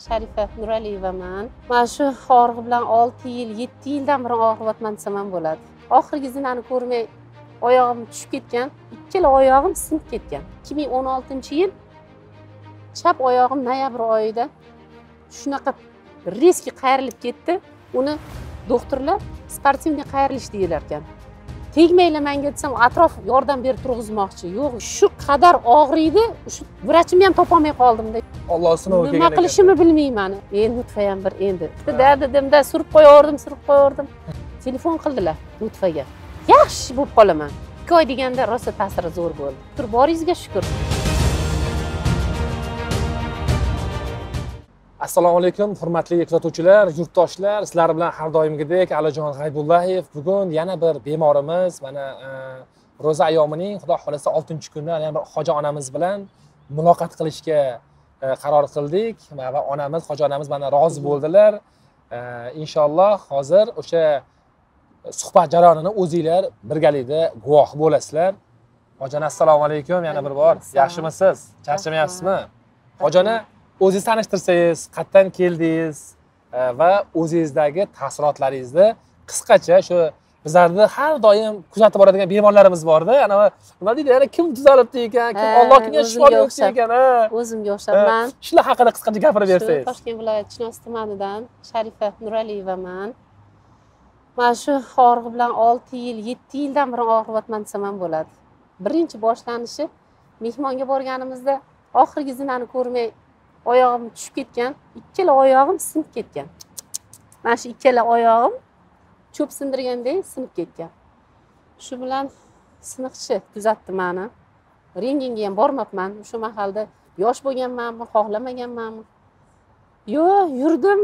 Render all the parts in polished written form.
Sharifa Nuraliyevaman. Mana shu og'riq bilan 6 yil, 7 yildan beri og'riyapman desam ham bo'ladi. Oxirgi zinani ko'rmay oyog'im tushib ketgan, ikkala oyog'im sinib ketgan. 2016-yil chap oyog'im noyabr oyida shunaqa riski qayrilib ketdi. Uni doktorlar sportivniy qayrilish deyilar ekan. Tegmaylar menga desam, atrof yordam berib turg'izmoqchi. Yo'q, shu qadar og'riydi, shu vrachimni ham topolmay qoldim-da. Alloh sinov kelgan. Nima qilishimni bilmayman. Endi Lutfa ham bir endi. Dadimda surib qo'yordim. Telefon qildilar Lutfaga. Yaxshi bo'lib qolaman. 2 oy deganda rosa ta'siri zo'r bo'ldi. Boringizga shukr. Assalomu alaykum, hurmatli kuzatuvchilar, yurtdoshlar. Sizlar bilan har doimgidek Alijon G'aybullayev. Bugun yana bir bemorimiz, mana ro'za ayyomining xudo xolasa 6-kuni yana bir hoji onamiz bilan muloqot qilishga qaror qildik va onamiz, hoji onamiz mana rozi bo'ldilar. Inshaalloh hozir o'sha suhbat jarayonini o'zinglar birgalikda guvoh bo'lasizlar. Hojona assalomu alaykum yana bir bor. Yaxshimisiz? Charchamayapsizmi? Hojona, o'zingizni tanishtirsangiz, qayerdan keldingiz va o'zingizdagi taassurotlaringizni qisqacha shu bizlarda har doim kuzatib boradigan bemorlarimiz bor-da, ana nima deydi, yana kim tuzalibdi ekan, kim Alloh kimga shifo bersin ekan, O'zimga o'xshaman. Shular haqida qisqacha gapirib bersangiz. Toshkent viloyati Chinoz tumanidan Sharifa Nuraliyevaman. Mana shu og'riq bilan 6 yil, 7 yildan beri og'riyapman desam ham bo'ladi. Birinchi boshlanishi mehmonga borganimizda oxirgi zinani ko'rmay oyog'im tushib ketgan, ikkala oyog'im sinib ketgan. Mana shu ikkala oyog'im cho'p sindirgandek sinib ketgan. Shu bilan siniqchi kuzatdi meni. Rentgenga ham bormabman. O'sha mahalda yosh bo'lganmanmi, xohlamaganmanmi? Yo'q, yurdim.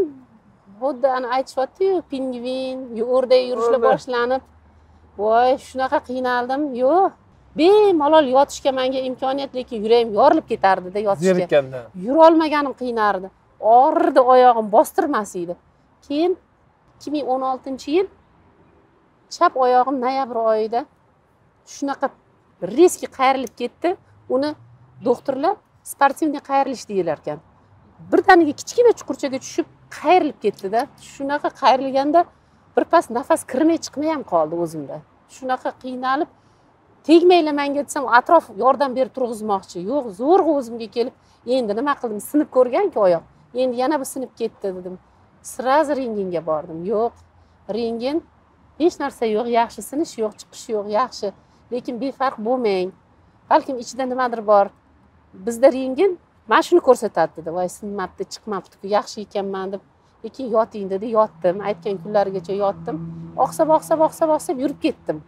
Xuddi ana aytishyapti-yu, pingvin, o'rdak yurishlar boshlanib. Voy, shunaqa qiynaldim. Yo'q, bemalol yotishga menga imkoniyat, lekin yuragim yorilib ketardi-da yotishga. Zerikanda. Yura olmaganim qiynardi. Og'rirdi oyog'im, bostirmas edi. Keyin 2016-yil chap oyog'im noyabr oyida shunaqa riski qayrilib ketdi. Uni doktorlar sportivniy qayrilish deyilar ekan. Birdaniga kichkina chuqurchaga tushib qayrilib ketdi-da. Shunaqa qayrilganda birpas nafas kirmay chiqmay ham qoldi o'zimda. Shunaqa qiynalib, tegmaylar menga desam, atrof yordam berib turg'izmoqchi. Yo'q, zo'rg'a o'zimga kelib, endi nima qildim? Sinib ko'rgan-ku oyoq. Endi yana bir sinib ketdi dedim. Sirazi rentgenga bordim. Yo'q, rentgen hech narsa yo'q, yaxshi sinish yo'q, chiqish yo'q, yaxshi. Lekin befarq bo'lmang. Balkim ichida nimadir bor. Bizda rentgen mana shuni ko'rsatadi dedi. Voy, sinmabdi, chiqmabdi-ku, yaxshi ekanman deb. Lekin yoting dedi, yotdim. Aytgan kunlargacha yotdim. Oqsab yurib ketdim.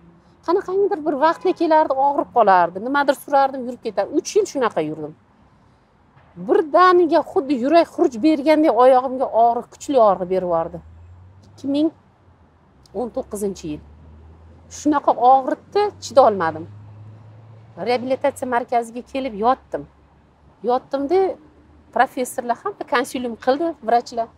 Qanaqangidir bir vaqtlar kelardi, og'rib qolardi. Nimadir surardim, yurib ketardim. 3 yil shunaqa yurdim. Birdaniga xuddi yurak xuruj bergandek oyog'imga og'riq, kuchli og'riq berib yubordi. 2019-yil. Shunaqa og'ritdi, chida olmadim. Reabilitatsiya markaziga kelib yotdim. Yotdim-da, professorlar hamma konsilyum qildi, vrachlar.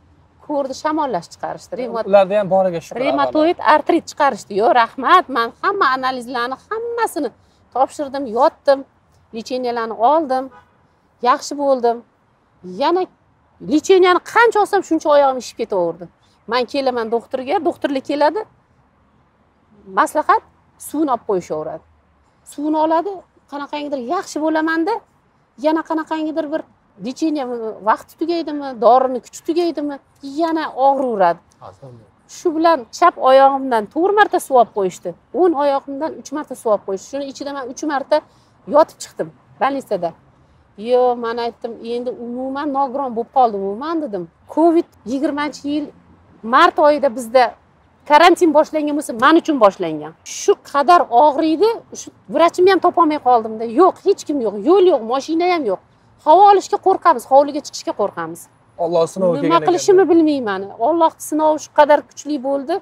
Ko'rdi, shamollash chiqarishdi. Ularda ham boriga shukr. Reumatoid artrit chiqarishdi. Yo'q, rahmat, men hamma analizlarni hammasini topshirdim, yotdim, lecheniyalarni oldim. Yaxshi bo'ldim. Yana lecheniyani qancha olsam shuncha oyog'im ishib ketaverdi. Men kelaman doktorga, doktorlar keladi. Maslahat suvni olib qo'yishaveradi. Suvni oladi, qanaqangidir yaxshi bo'lamanda, yana qanaqangidir bir lecheniya vaqti tugaydimi, dorini kuchi tugaydimi, yana og'riveradi. Shu bilan chap oyog'imdan 4 marta suv olib qo'yishdi. 10 oyog'imdan 3 marta suv olib qo'yishdi. Shuni ichida men 3 marta yotib chiqdim bolnitsada. Yo'q, men aytdim, endi umuman nogiron bo'lib qoldim, umuman dedim. Covid 20-yil mart oyida bizda karantin boshlangan bo'lsa, men uchun boshlangan. Shu qadar og'riydi, shu vrachimni ham topolmay qoldim-da. Yo'q, hech kim yo'q, yo'l yo'q, mashina ham yo'q. Havo olishga qo'rqamiz, hovliga chiqishga qo'rqamiz. Alloh sinov kelgan. Nima qilishimni bilmayman. Alloh sinovi shu qadar kuchli bo'ldi.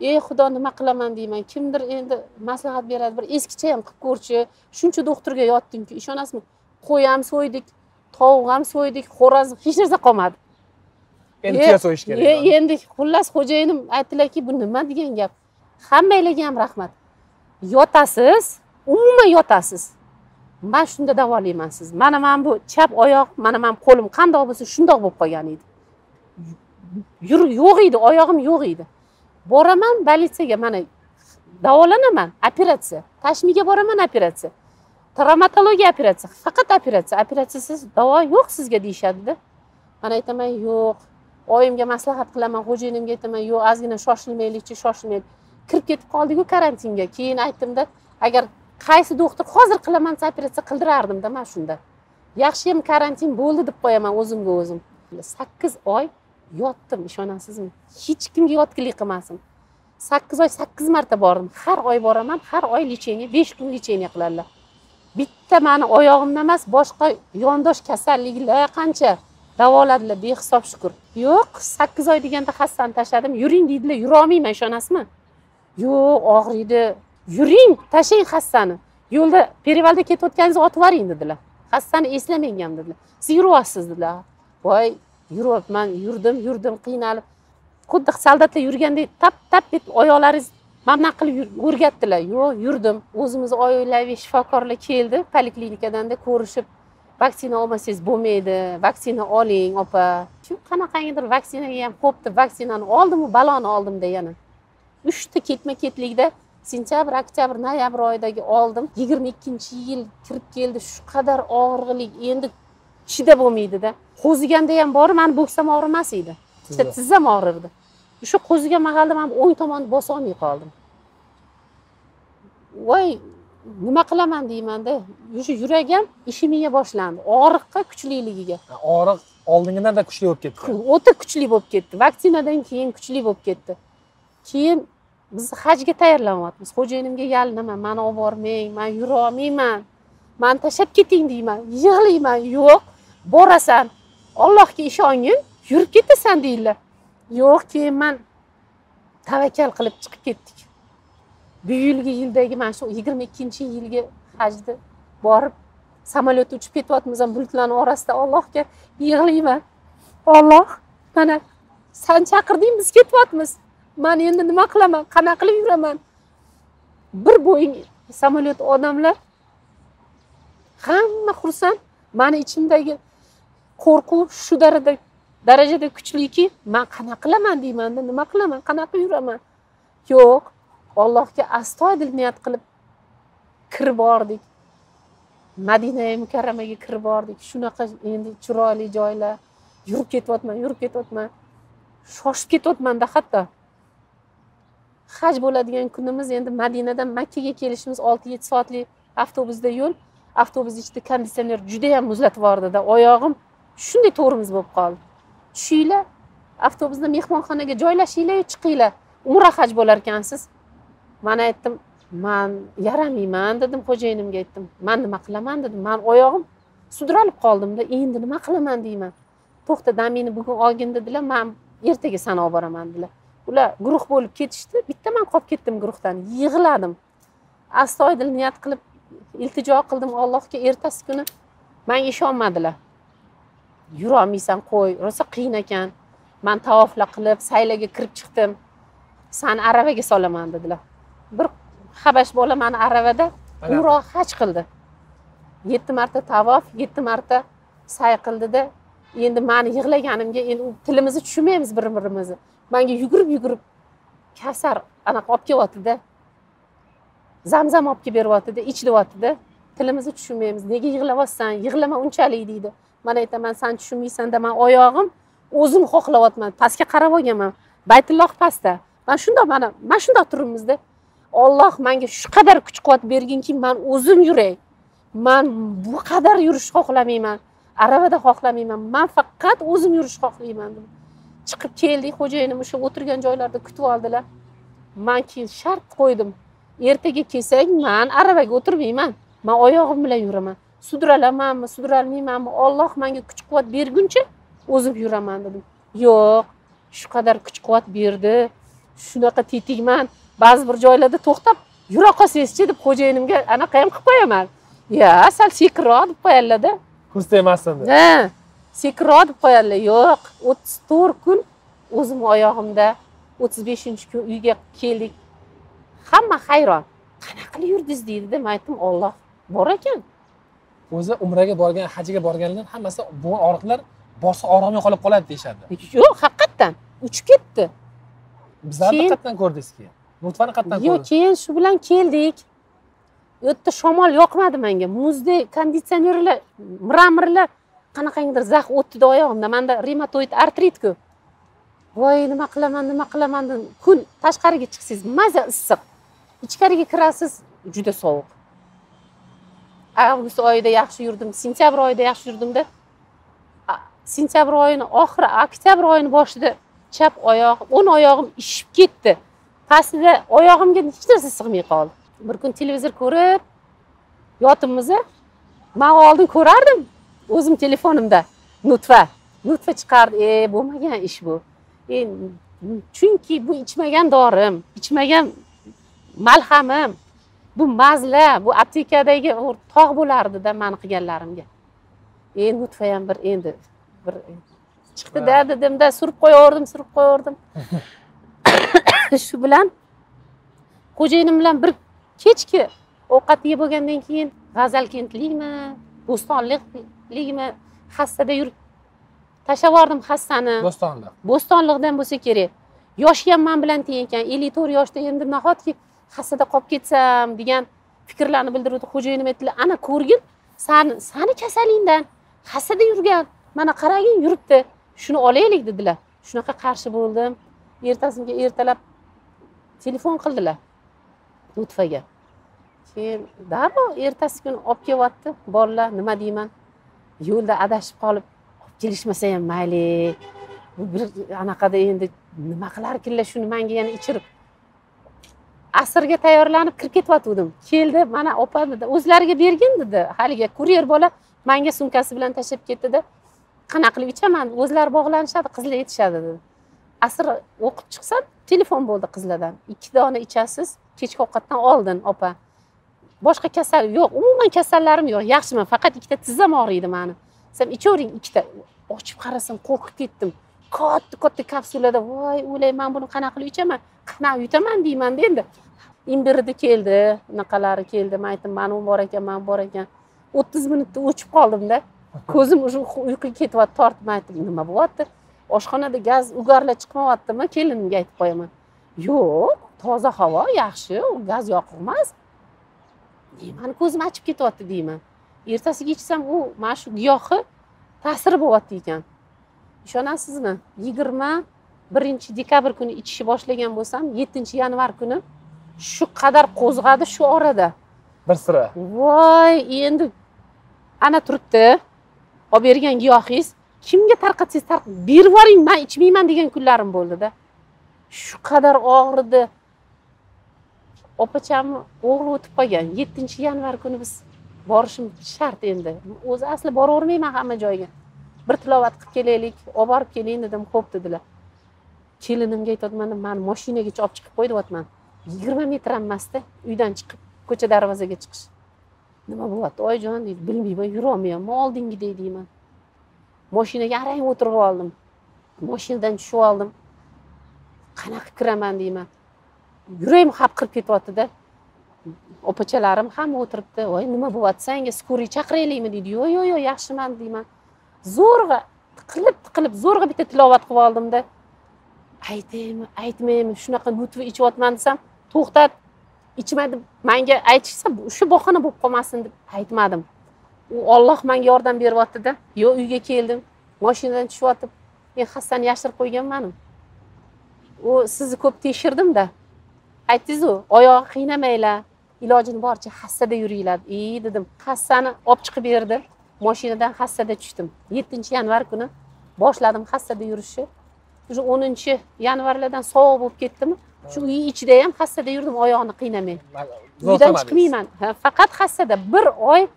Ey Xudo, nima qilaman deyman. Kimdir endi maslahat beradi, bir eskicha ham qilib ko'rchi. Shuncha doktorga yotdimki, ishonasizmi? Qo'y ham so'ydik, tovuq ham so'ydik, xo'roz hech narsa qolmadi. Endi tuya so'yish kerak. Endi xullas xo'jayinim aytdilarki, bu nima degan gap? Hammanglarga ham rahmat. Yotasiz, umuman yotasiz. men shunda davolayman sizni. Mana men bu chap oyoq, mana men qo'lim qandoq bo'lsa shundoq bo'lib qolgan edi. Yo'q edi, oyog'im yo'q edi. Boraman больницаga, mana davolanaman, operatsiya. Tashmiga boraman, operatsiya. Travmatologiya operatsiya, faqat operatsiya. Operatsiyasiz davo yo'q sizga deyshadi-da. Men aytaman, yo'q. Oyimga maslahat qilaman, xo'jayinimga aytaman, yo'q, ozgina shoshilmaylikchi, shoshilmaylik. Kirib ketib qoldik-ku karantinga. Keyin aytdim-da, agar qaysi doktor hozir qilaman desa operatsiya qildirardim-da men shunda. Yaxshi ham karantin bo'ldi deb qo'yaman o'zimga o'zim. 8 oy yotdim, ishonasizmi? Hech kimga yotqilik qilmasim. 8 oy 8 marta bordim. Har oy boraman, har oy lecheniya, 5 kun lecheniya qiladilar. Bitta meni oyog'imda emas, boshqa yondosh kasalliklar qancha davoladilar, behisob shukur. Yo'q, 8 oy deganda hassani tashladim. Yuring deydilar, yura olmayman, ishonasizmi? Yo'q, og'riydi. Yuring, tashlang hassani. Yo'lda perivalda ketayotganingizni otib yuboring dedilar. Hassani eslamayman dedilar. Siz yuryapsiz dedilar. Voy, yuryapman, yurdim, qiynalib. Xuddi soldatlar yurgandek tap etib oyoqlaringiz mamna qilib o'rgatdilar. Yo'q, yurdim. O'zimiz oilaviy shifokorlar keldi, poliklinikadanda ko'rishib, vaksina olmasangiz bo'lmaydi, vaksina oling, opa. Shu qanaqangidir vaksinaga ham xo'pdi, vaksinani oldim-u, baloni oldimda yana. 3 ta ketma-ketlikda sentyabr, oktyabr, noyabr oyidagi oldim. 22-yil kirib keldi. Shu qadar og'irlik endi chida bo'lmaydi-da. Qo'ziganda ham bor, meni bo'ksam og'rimas edi. Tizzam og'rirdi. Shu qo'zigan mahalda men o'ng tomonni bosa olmay qoldim. Voy, nima qilaman deyman-da. Shu yuragim ishimiga boshlandi. Og'riqqa kuchliligiga. Og'riq oldingidan da kuchli bo'lib ketdi. O'ta kuchli bo'lib ketdi. Vaksinadan keyin kuchli bo'lib ketdi. Keyin biz hajga tayyorlanyapmiz. Xo'jayinimga yalinaman, meni olib bormang, men yura olmayman. Men tashlab keting deyman. Yig'layman, yo'q, borasan. Allohga ishongin, yurib ketasan deydilar. Yo'q, keyin men tavakkal qilib chiqib ketdik. Bu yildagi mana shu 22-yilga hajda borib samolyotda uchib ketyapmiz ham bulutlarning orasida. Allohga yig'layman. Alloh, mana sen chaqirding, biz ketyapmiz. Men endi nima qilaman? Qanaqa qilib yuraman? Bir bo'ying samolyot odamlar hamma xursand. Meni ichimdagi qo'rquv shu darajada kuchliki, men qanaqa qilaman deyman-da, nima qilaman? Qanaqa yuraman? Yo'q, Allohga astoydil niyat qilib kirib bordik. Madina Mukarramaga kirib bordik. Shunaqa endi chiroyli joylar. Yurib ketyapman. Shoshib ketyapman-da hatto. Haj bo'ladigan kunimiz endi Madinadan Makkaga kelishimiz 6-7 soatlik avtobusda yo'l. Avtobus ichida konditsioner juda ham muzlatib yubordi-da. Oyog'im shunday to'rimiz bo'lib qoldi. Tushinglar, avtobusda mehmonxonaga joylashinglar, chiqinglar. Umra haj bo'lar ekansiz. Men aytdim, men yaramayman dedim, xo'jayinimga aytdim. Men nima qilaman dedim. Men oyog'im sudralib qoldim-da, endi nima qilaman deyman. To'xta, damini bugun olgin dedilar, men ertaga sana olib boraman dedilar. Ular guruh bo'lib ketishdi. Bitta men qolib ketdim guruhdan. Yig'ladim. Astoydil niyat qilib iltijo qildim Allohga. Ertasi kuni menga ishonmadilar. Yura olmaysan, qo'y, rosa qiyin ekan. Men tavoflar qilib, saylaga kirib chiqdim. Seni aravaga solaman dedilar. Bir habash bola meni aravada umra haj qildi. 7 marta tavof, 7 marta say qildi-da. Endi meni yig'laganimga endi tilimizni tushunmaymiz bir-birimizni. Menga yugurib kasar anaqa olib kelyapti-da. Zamzam olib kelib beryapti-da, ichilyapti-da. Tilimizni tushunmaymiz. Nega yig'layapsan? Yig'lama unchalik deydi. Men aytaman, sen tushunmaysan-da, men oyog'im o'zim xohlayapman. Pastga qarab olganman. Baytulloh pastda. Men shundoq turibmiz-da. Alloh menga shu qadar kuch-quvvat berginki, men o'zim yuray. Men bu qadar yurish xohlamayman. Aravada xohlamayman. Men faqat o'zim yurish xohlayman. Chiqib keldik, xo'jayinim o'sha o'tirgan joylarda kutib oldilar. Men keyin shart qo'ydim. Ertaga kelsang, men aravaga o'tirmayman. Men oyog'im bilan yuraman. Sudralamanmi, sudralmaymanmi? Alloh menga kuch-quvvat berguncha o'zim yuraman dedim. Yo'q, shu qadar kuch-quvvat berdi. Shunaqa tetikman. Ba'zi bir joylarda to'xtab, yura qolsangiz-chi deb xo'jayinimga anaqa ham qilib qo'yaman. Ya, sal sekinroq deb qo'yadilar-da. Kuz tegmasin deb. Ha, sekinroq deb qo'yadilar. Yo'q, 34 kun o'zim oyog'imda, 35-kun uyga keldik. Hamma hayron. Qanaqa qilib yurdingiz deydi-da. Men aytdim, Alloh bor ekan. o'zi umraga borgan, hajga borganlar hammasi bu og'riqlar bosib oromga qolib qoladi deyshadi. Yo'q, haqiqatdan uchib ketdi. Bizlarni qayerdan ko'rdingiz keyin? Nutvani qayerdan ko'rdingiz? Yo'q, keyin shu bilan keldik. U yerda shamol yoqmadi menga. Muzdek konditsionerlar, miramirlar qanaqangidir zax o'tdi oyog'imda. Menda revmatoid artrit-ku. Voy, nima qilaman dedim. Kun tashqariga chiqsangiz maza issiq. Ichkariga kirasiz, juda sovuq. Avgust oyida yaxshi yurdim, sentyabr oyida yaxshi yurdimda. Sentyabr oyining oxiri, oktyabr oyining boshida chap oyoq, o'ng oyog'im ishib ketdi. Pastida oyog'imga hech narsa sig'may qoldi. Bir kun televizor ko'rib yotibmiz. Men oldin ko'rardim o'zim telefonimda nutfa chiqardi. Bo'lmagan ish bu. Chunki bu ichmagan dorim, ichmagan malhamim, bu mazla, bu aptekadagi tog' bo'lardi-da meni qilganlarimga. Nutfa ham bir chiqdi-da dedimda, surib qo'yaverdim. Shu bilan xo'jayinim bilan bir kechki ovqat yeb bo'lgandan keyin G'azalkentlikmi, Bo'stonliqlikmi hassada yurib tashlab yubordim hassani. Bo'stonliqdan bo'lsa kerak. Yoshi ham men bilan teng ekan. 54 yoshda endi nahotki hassada qolib ketsam degan fikrlarni bildirdi. Xo'jayinim aytdilar, "Ana ko'rgin, seni kasalingdan hassada yurgan. Mana qaragin yuribdi. Shuni olaylik" dedilar. Shunaqa qarshi bo'ldim. Ertasiga ertalab telefon qildilar Nutfaga. Keyin darrov ertasi kuni olib kelyapti. Bolalar, nima deyman? Yo'lda adashib qolib olib kelishmasa ham mayli. Bu bir anaqada endi nima qilarkinlar shuni menga yana ichirib. Asrga tayyorlanib kirib ketyotgandim. Keldi, mana opa dedi, o'zlariga bergin dedi. Haliga kuryer bola menga sumkasi bilan tashlab ketdi-da. Qanaqa qilib ichaman? O'zlari bog'lanishadi, qizlar yetishadi dedi. Asr o'qib chiqsam, telefon bo'ldi qizlardan. 2 dona ichasiz, kechki ovqatdan oldin, opa. Boshqa kasal yo'q, umuman kasallarim yo'q. Yaxshiman, faqat 2 ta tizzam og'riydi meni. Sen ichavering 2 ta. Ochib qarasam qo'rqib ketdim. Katta kapsulada, voy, o'layman buni qanaqa qilib ichaman? Qanaqa yutaman deyman endi. Imbirida keldi, naqalari keldi. Men aytdim, "Men bor ekan. 30 minutda o'chib qoldim-da. Ko'zim uyquga ketyapti, tortib aytdim, "Nima bo'lyapti? Oshxonada gaz ugarlar chiqmayaptimi? Kelinimga aytib qo'yaman." "Yo'q, toza havo, yaxshi, gaz yoqilmas." Deyman, ko'zim ochib ketyapti deyman. Ertasiga ichsam, u mana shu giyohi ta'siri bo'lyapti ekan. Ishonasizmi? 21 dekabr kuni ichishni boshlagan bo'lsam, 7 yanvar kuni shu qadar qo'zg'adi shu orada. Bir sira. Voy, endi ana turibdi. Olib bergan giyohingiz kimga tarqatsangiz berib yuboring, men ichmayman degan kunlarim bo'ldi-da. Shu qadar og'ridi. Opachamni o'g'li o'tib qolgan. 7 yanvar kuni biz borishim shart endi. O'zi asli boravermayman hamma joyga. Bir tilovat qilib kelaylik, olib borib keling dedim, xo'p dedilar. Kelinimga aytdim, "Men mashinagacha olib chiqib qo'ydim. 20 metr emasda uydan chiqib ko'cha darvozaga chiqish." "Nima bo'lyapti oyijon?" deydi. "Bilmayman, yura olmayman, oldingidek" deyman. Mashinaga arang o'tirib oldim. Mashinadan tushib oldim. Qanaqa kiraman deyman. Yuragim qirib ketyapti-da. Opachalarim hamma o'tiribdi. "Voy, nima bo'lyapti? Senga skoriy chaqiraylikmi?" deydi. "Yo'q, yaxshiman" deyman. Zo'rg'a tiqilib zo'rg'a bitta tilovat qilib oldim-da. Aytmaymi, shunaqa nutva ichyapman desam, "To'xtat, ichma" deb menga aytishsa, shu bahona bo'lib qolmasin deb aytmadim. U Alloh menga yordam beryapti-da. Yo'q, uyga keldim. Mashinadan tushyotib, men hassani yashirib qo'yganman. U sizni ko'p tekshirdim-da. Aytdingiz-ku, oyoq qiynamanglar, ilojini boricha hassada yuringlar. Dedim, hassani olib chiqib berdi. Mashinadan hassada tushdim. 7 yanvar kuni boshladim hassada yurishni. Shu 10 yanvarlardan sovuq bo'lib ketdimi? Shu uy ichida ham hassada yurdim, oyoqni qiynamay. Uydan chiqmayman. Faqat hassada 1 oy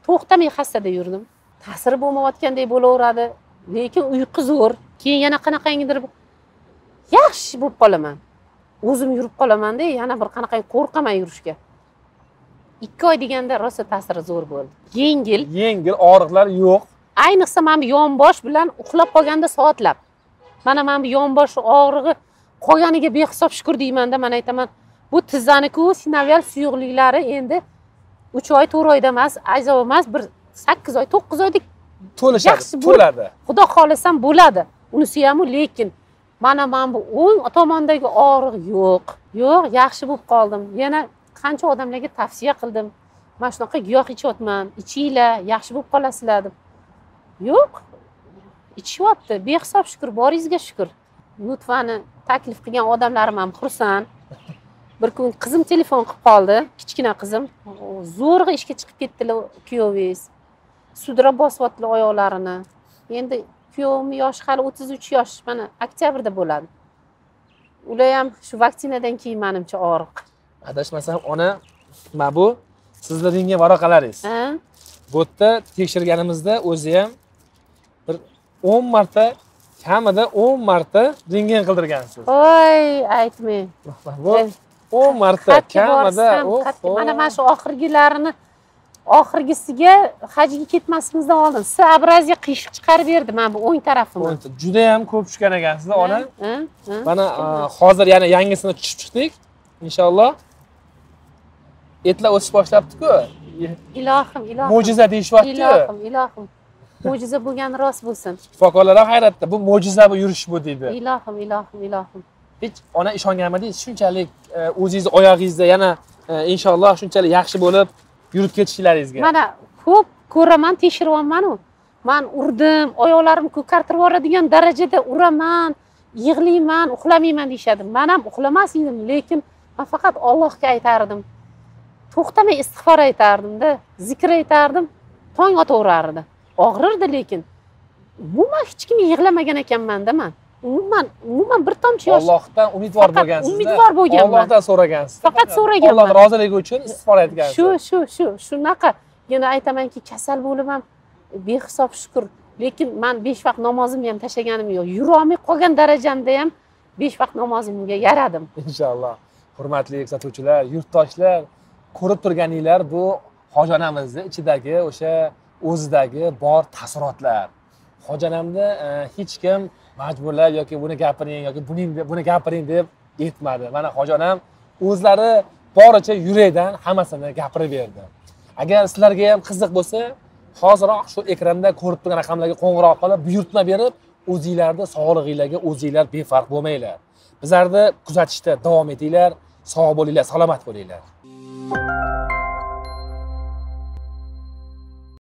to'xtamay hassada yurdim. Ta'siri bo'lmayotgandek bo'laveradi, lekin uyqu zo'r. Keyin yana qanaqangidir yaxshi bo'lib qolaman. O'zim yurib qolaman-da, yana bir qanaqangi qo'rqaman yurishga. 2 oy deganda rosa ta'siri zo'r bo'ldi. Yengil, og'riqlar yo'q. Ayniqsa men yonbosh bilan uxlab qolganda soatlab. Mana men bu yonbosh og'rig'i qolganiga behisob shukr deyman-da. Men aytaman, bu tizzani-ku sinovial suyuqliklari endi 3 oy, 4 oyda emas, ajab emas, bir 8 oy 9 oydek to'lishadi, yaxshi to'ladi. xudo xohlasam bo'ladi unisi ham, lekin mana bu o'ng tomondagi og'riq yo'q, yaxshi bo'lib qoldim. Yana qancha odamlarga tavsiya qildim, mana shunaqa giyoh ichyapman, ichinglar, yaxshi bo'lib qolasizlar deb. Yo'q, ichyapti. Behisob shukr, boringizga shukr. Nutvani taklif qilgan odamlarim ham xursand. Bir kun qizim telefon qilib qoldi, kichkina qizim. Zo'rg'a ishga chiqib ketdilar kuyovingiz. Sudra bosyaptilar oyoqlarini. Endi kuyovim yoshi hali 33 yosh, mana oktyabrda bo'ladi. Ular ham shu vaksinadan keyin menimcha og'riq. Adashmasam ona, mana bu sizlarning varaqalaringiz. Bu yerda tekshirganimizda o'zi ham bir 10 marta, kamida 10 marta rentgen qildirgansiz. Voy, aytmang. Bu 10 marta kamida, mana shu oxirgisiga hajga ketmasimizdan oldin S-obraziya qiyshiq chiqarib berdi mana bu o'ng tarafimni. Juda ham ko'p tushgan ekansizlar ona. Mana hozir yana yangisini tushib chiqdik. Inshaalloh. Etlar o'sib boshlabdi-ku. Ilohim. Mo'jiza deyishyapti-ku. Ilohim. Mo'jiza bo'lgani rost bo'lsin. Shifokorlar ham hayratda. Bu mo'jiza bu yurish bu deydi. Ilohim. Hech ona ishonganmidingiz? Shunchalik o'zingiz oyog'ingizda yana inshaalloh shunchalik yaxshi bo'lib yurib ketishlaringizga. Mana ko'p ko'raman, tekshiryapman-ku. Men urdim, oyoqlarim ko'kartirib yuboradigan darajada uraman, yig'layman, uxlamayman deyshadi. Men ham uxlamas edim, lekin men faqat Allohga aytardim. To'xtamay istig'for aytardim-da, zikr aytardim, tong otaverardi. Og'rirdi lekin. Umuman hech kim yig'lamagan ekanman-da men. Umuman bir tomchi yosh. Allohdan umidvor bo'lgansiz-da. Umidvor bo'lganman. Allohdan so'ragansiz. Faqat so'raganman. Alloh roziligi uchun istig'for aytgansiz. Shunaqa. Yana aytamanki, kasal bo'lib ham behisob shukr. Lekin men 5 vaqt namozimni ham tashlaganim yo'q. Yura olmay qolgan darajamda ham 5 vaqt namozimga yaradim. Inshaalloh. Hurmatli kuzatuvchilar, yurtdoshlar, ko'rib turganinglar bu hojonamizning ichidagi o'sha o'zidagi bor taassurotlar. Hojonamni hech kim majburlab yoki buni gapiring yoki buni gapiring deb aytmadi. Mana hojonam o'zlari boricha yurakdan hammasini gapirib berdi. Agar sizlarga ham qiziq bo'lsa, hoziroq shu ekranda ko'rib turgan raqamlarga qo'ng'iroq qilib, buyurtma berib, o'zingizlarni sog'lig'ingizga o'zingizlar befarq bo'lmanglar. Bizlarni kuzatishda davom etinglar, sog' bo'linglar, salomat bo'linglar.